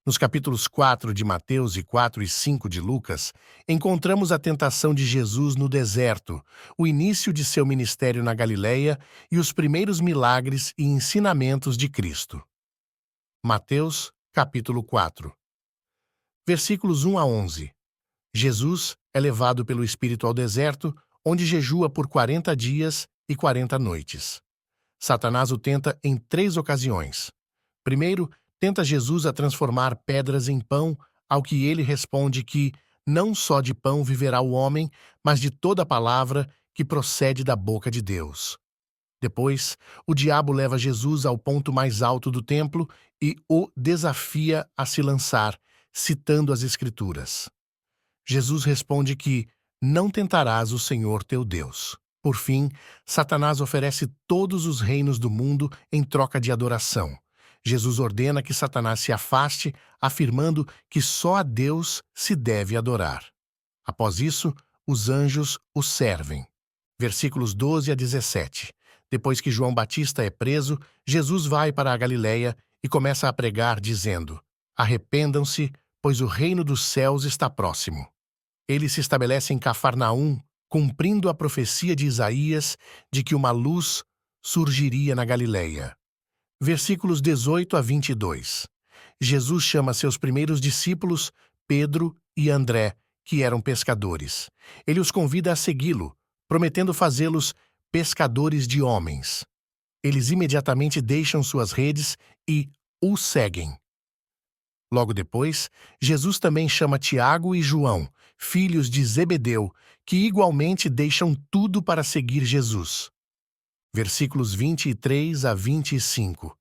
Nos capítulos 4 de Mateus e 4 e 5 de Lucas, encontramos a tentação de Jesus no deserto, o início de seu ministério na Galileia e os primeiros milagres e ensinamentos de Cristo. Mateus, capítulo 4. Versículos 1 a 11. Jesus é levado pelo Espírito ao deserto, onde jejua por 40 dias e 40 noites. Satanás o tenta em 3 ocasiões. Primeiro, tenta Jesus a transformar pedras em pão, ao que ele responde que não só de pão viverá o homem, mas de toda palavra que procede da boca de Deus. Depois, o diabo leva Jesus ao ponto mais alto do templo e o desafia a se lançar, citando as Escrituras. Jesus responde que não tentarás o Senhor teu Deus. Por fim, Satanás oferece todos os reinos do mundo em troca de adoração. Jesus ordena que Satanás se afaste, afirmando que só a Deus se deve adorar. Após isso, os anjos o servem. Versículos 12 a 17. Depois que João Batista é preso, Jesus vai para a Galileia e começa a pregar, dizendo: Arrependam-se, pois o reino dos céus está próximo. Ele se estabelece em Cafarnaum, cumprindo a profecia de Isaías de que uma luz surgiria na Galileia. Versículos 18 a 22. Jesus chama seus primeiros discípulos, Pedro e André, que eram pescadores. Ele os convida a segui-lo, prometendo fazê-los pescadores de homens. Eles imediatamente deixam suas redes e o seguem. Logo depois, Jesus também chama Tiago e João, filhos de Zebedeu, que igualmente deixam tudo para seguir Jesus. Versículos 23 a 25.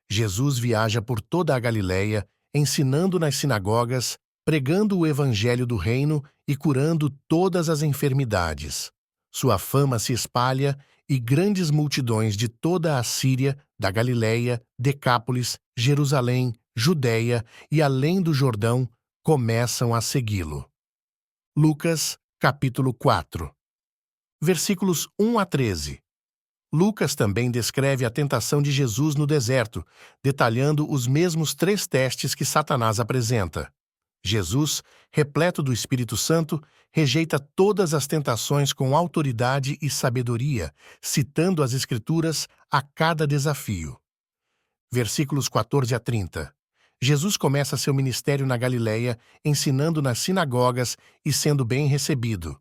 Jesus viaja por toda a Galileia, ensinando nas sinagogas, pregando o evangelho do reino e curando todas as enfermidades. Sua fama se espalha e grandes multidões de toda a Síria, da Galileia, Decápolis, Jerusalém, Judeia e além do Jordão começam a segui-lo. Lucas, capítulo 4. Versículos 1 a 13. Lucas também descreve a tentação de Jesus no deserto, detalhando os mesmos 3 testes que Satanás apresenta. Jesus, repleto do Espírito Santo, rejeita todas as tentações com autoridade e sabedoria, citando as Escrituras a cada desafio. Versículos 14 a 30. Jesus começa seu ministério na Galileia, ensinando nas sinagogas e sendo bem recebido.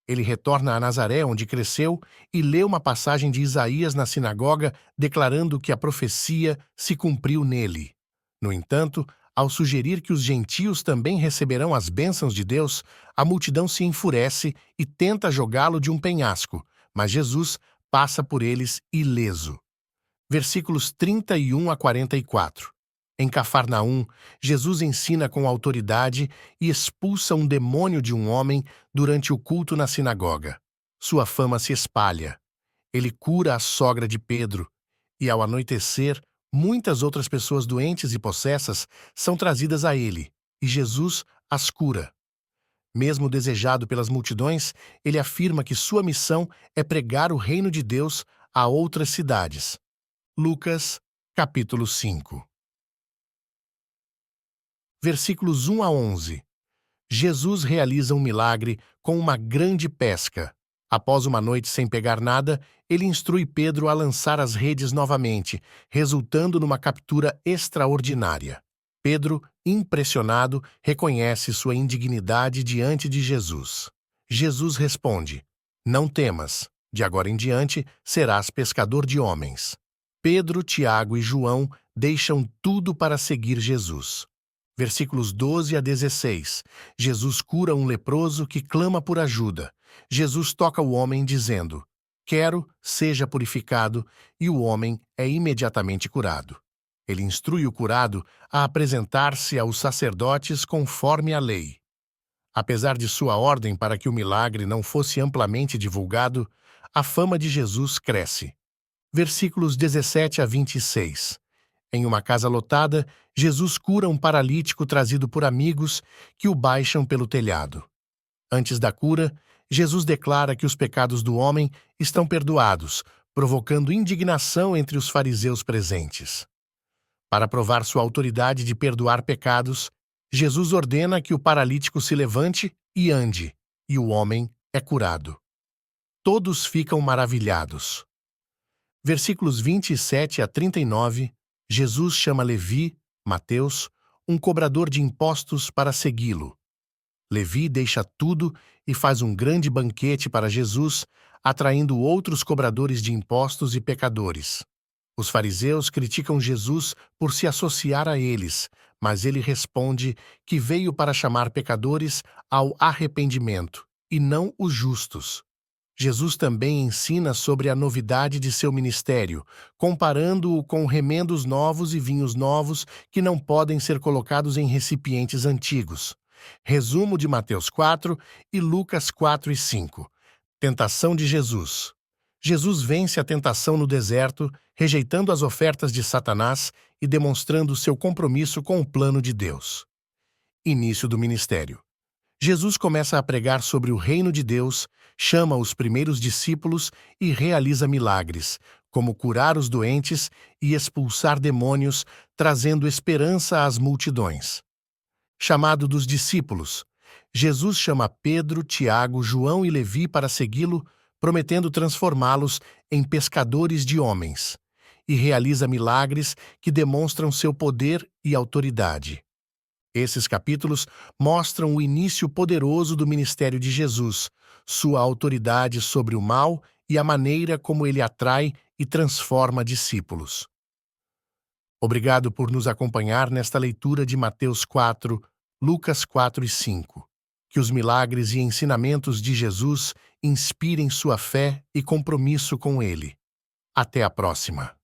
Ele retorna a Nazaré, onde cresceu, e lê uma passagem de Isaías na sinagoga, declarando que a profecia se cumpriu nele. No entanto, ao sugerir que os gentios também receberão as bênçãos de Deus, a multidão se enfurece e tenta jogá-lo de um penhasco, mas Jesus passa por eles ileso. Versículos 31 a 44. Em Cafarnaum, Jesus ensina com autoridade e expulsa um demônio de um homem durante o culto na sinagoga. Sua fama se espalha. Ele cura a sogra de Pedro, e ao anoitecer, muitas outras pessoas doentes e possessas são trazidas a ele, e Jesus as cura. Mesmo desejado pelas multidões, ele afirma que sua missão é pregar o reino de Deus a outras cidades. Lucas, capítulo 5. Versículos 1 a 11. Jesus realiza um milagre com uma grande pesca. Após uma noite sem pegar nada, ele instrui Pedro a lançar as redes novamente, resultando numa captura extraordinária. Pedro, impressionado, reconhece sua indignidade diante de Jesus. Jesus responde: Não temas, de agora em diante serás pescador de homens. Pedro, Tiago e João deixam tudo para seguir Jesus. Versículos 12 a 16. Jesus cura um leproso que clama por ajuda. Jesus toca o homem dizendo: Quero, seja purificado, e o homem é imediatamente curado. Ele instrui o curado a apresentar-se aos sacerdotes conforme a lei. Apesar de sua ordem para que o milagre não fosse amplamente divulgado, a fama de Jesus cresce. Versículos 17 a 26. Em uma casa lotada, Jesus cura um paralítico trazido por amigos que o baixam pelo telhado. Antes da cura, Jesus declara que os pecados do homem estão perdoados, provocando indignação entre os fariseus presentes. Para provar sua autoridade de perdoar pecados, Jesus ordena que o paralítico se levante e ande, e o homem é curado. Todos ficam maravilhados. Versículos 27 a 39, Jesus chama Levi, Mateus, um cobrador de impostos para segui-lo. Levi deixa tudo e faz um grande banquete para Jesus, atraindo outros cobradores de impostos e pecadores. Os fariseus criticam Jesus por se associar a eles, mas ele responde que veio para chamar pecadores ao arrependimento, e não os justos. Jesus também ensina sobre a novidade de seu ministério, comparando-o com remendos novos e vinhos novos que não podem ser colocados em recipientes antigos. Resumo de Mateus 4 e Lucas 4 e 5. Tentação de Jesus. Jesus vence a tentação no deserto, rejeitando as ofertas de Satanás e demonstrando seu compromisso com o plano de Deus. Início do ministério. Jesus começa a pregar sobre o reino de Deus, chama os primeiros discípulos e realiza milagres, como curar os doentes e expulsar demônios, trazendo esperança às multidões. Chamado dos discípulos. Jesus chama Pedro, Tiago, João e Levi para segui-lo, prometendo transformá-los em pescadores de homens, e realiza milagres que demonstram seu poder e autoridade. Esses capítulos mostram o início poderoso do ministério de Jesus, sua autoridade sobre o mal e a maneira como ele atrai e transforma discípulos. Obrigado por nos acompanhar nesta leitura de Mateus 4, Lucas 4 e 5. Que os milagres e ensinamentos de Jesus inspirem sua fé e compromisso com ele. Até a próxima.